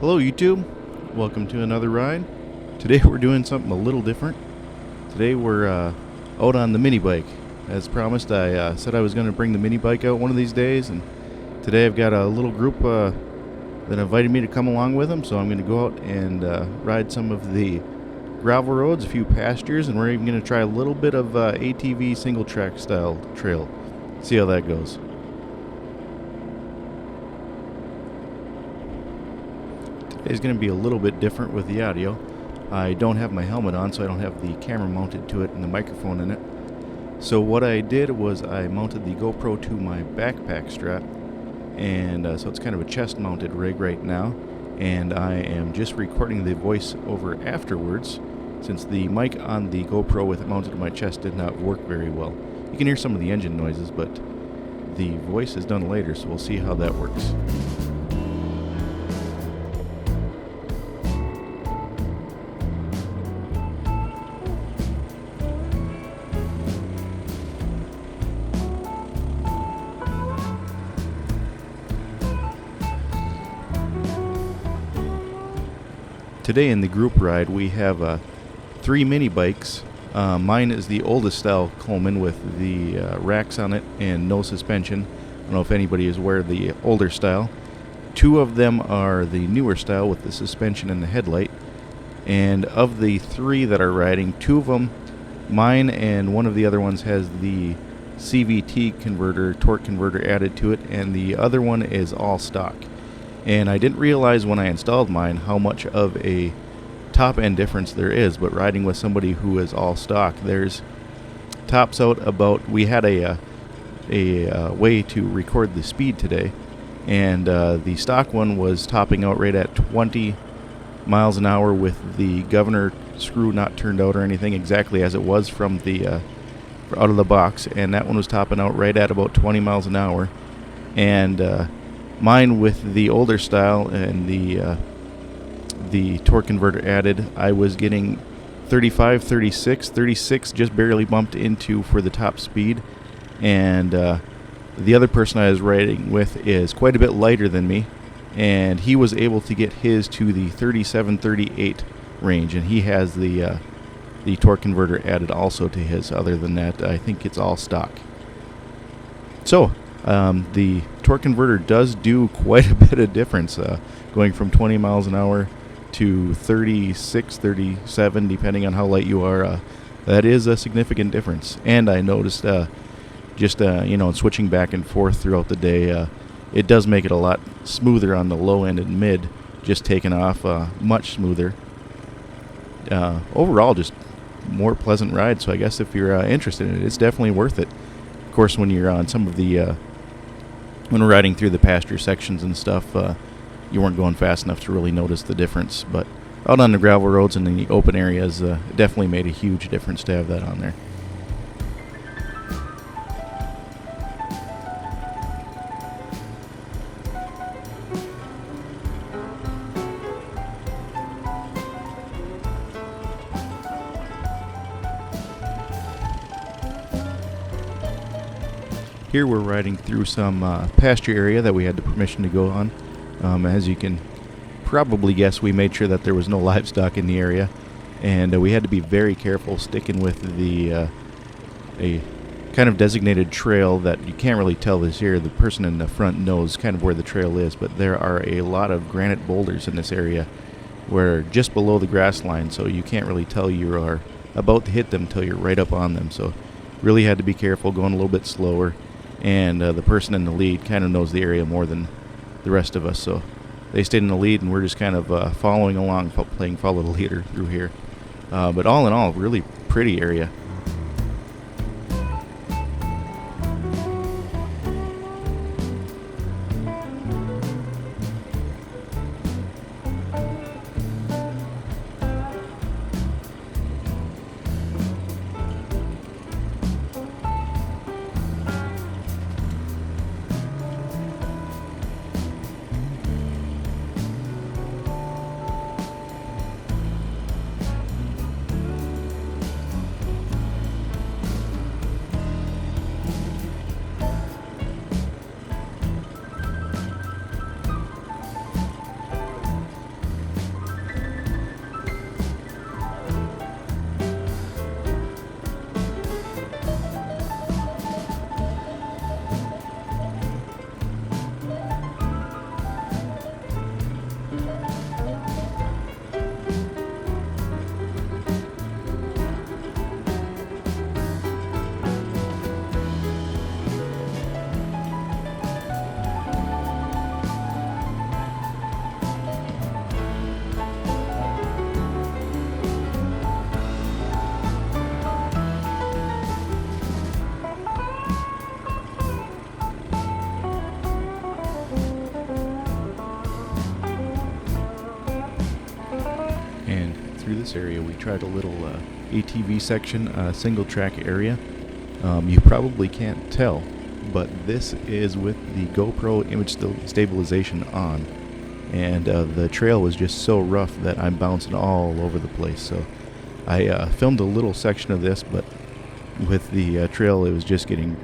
Hello YouTube, welcome to another ride. Today we're doing something a little different. Today we're out on the mini bike. As promised, I said I was going to bring the mini bike out one of these days, and today I've got a little group that invited me to come along with them, so I'm going to go out and ride some of the gravel roads, a few pastures, and we're even going to try a little bit of ATV single track style trail. See how that goes. Today's going to be a little bit different with the audio. I don't have my helmet on, so I don't have the camera mounted to it and the microphone in it. So what I did was I mounted the GoPro to my backpack strap, and so it's kind of a chest mounted rig right now, and I am just recording the voice over afterwards since the mic on the GoPro with it mounted to my chest did not work very well. You can hear some of the engine noises, but the voice is done later, so we'll see how that works. Today in the group ride we have 3 mini bikes. Mine is the oldest style Coleman with the racks on it and no suspension. I don't know if anybody is aware of the older style. 2 of them are the newer style with the suspension and the headlight. And of the 3 that are riding, 2 of them, mine and one of the other ones, has the CVT converter, torque converter added to it, and the other one is all stock. And I didn't realize when I installed mine how much of a top end difference there is, but riding with somebody who is all stock, there's tops out about, we had a way to record the speed today, and the stock one was topping out right at 20 miles an hour with the governor screw not turned out or anything, exactly as it was from the out of the box, and that one was topping out right at about 20 miles an hour. And mine with the older style and the torque converter added, I was getting 35, 36 just barely bumped into for the top speed. And the other person I was riding with is quite a bit lighter than me, and he was able to get his to the 37, 38 range, and he has the torque converter added also to his. Other than that, I think it's all stock. So the torque converter does do quite a bit of difference, going from 20 miles an hour to 36, 37, depending on how light you are. That is a significant difference. And I noticed switching back and forth throughout the day, it does make it a lot smoother on the low end and mid, just taking off much smoother. Overall, just more pleasant ride. So I guess if you're interested in it, it's definitely worth it. Of course, when you're on some of the when we're riding through the pasture sections and stuff, you weren't going fast enough to really notice the difference. But out on the gravel roads and in the open areas, it definitely made a huge difference to have that on there. Here we're riding through some pasture area that we had the permission to go on. As you can probably guess, we made sure that there was no livestock in the area, and we had to be very careful sticking with a kind of designated trail that you can't really tell this here. The person in the front knows kind of where the trail is, but there are a lot of granite boulders in this area where just below the grass line, so you can't really tell you are about to hit them until you're right up on them. So really had to be careful, going a little bit slower. And the person in the lead kind of knows the area more than the rest of us, so they stayed in the lead, and we're just kind of following along, playing follow the leader through here. But all in all, really pretty area. this area. We tried a little ATV section, single track area. You probably can't tell, but this is with the GoPro image stabilization on, and the trail was just so rough that I'm bouncing all over the place. So I filmed a little section of this, but with the trail, it was just getting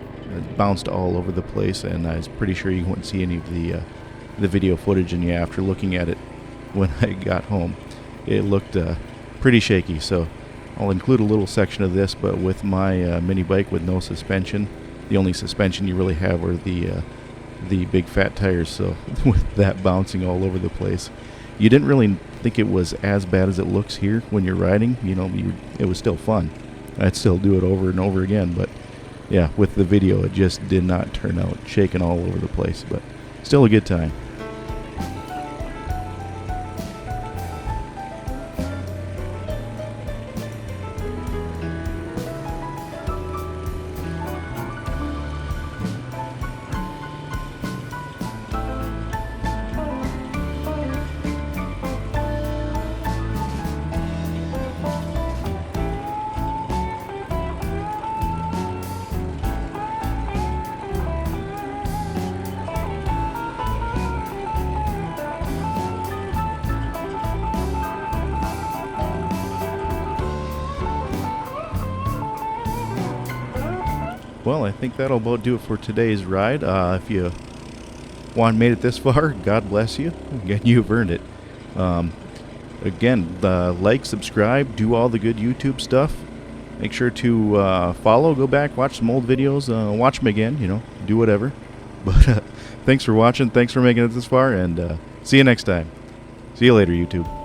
bounced all over the place, and I was pretty sure you wouldn't see any of the video footage. And yeah, after looking at it when I got home, it looked pretty shaky. So I'll include a little section of this, but with my mini bike with no suspension. The only suspension you really have are the big fat tires, so with that bouncing all over the place, you didn't really think it was as bad as it looks here when you're riding. You know, it was still fun. I'd still do it over and over again, but yeah, with the video, it just did not turn out, shaking all over the place, but still a good time. Well, I think that'll about do it for today's ride. If you made it this far, God bless you. Again, you've earned it. Again, like, subscribe, do all the good YouTube stuff. Make sure to follow, go back, watch some old videos, watch them again, you know, do whatever. But thanks for watching, thanks for making it this far, and see you next time. See you later, YouTube.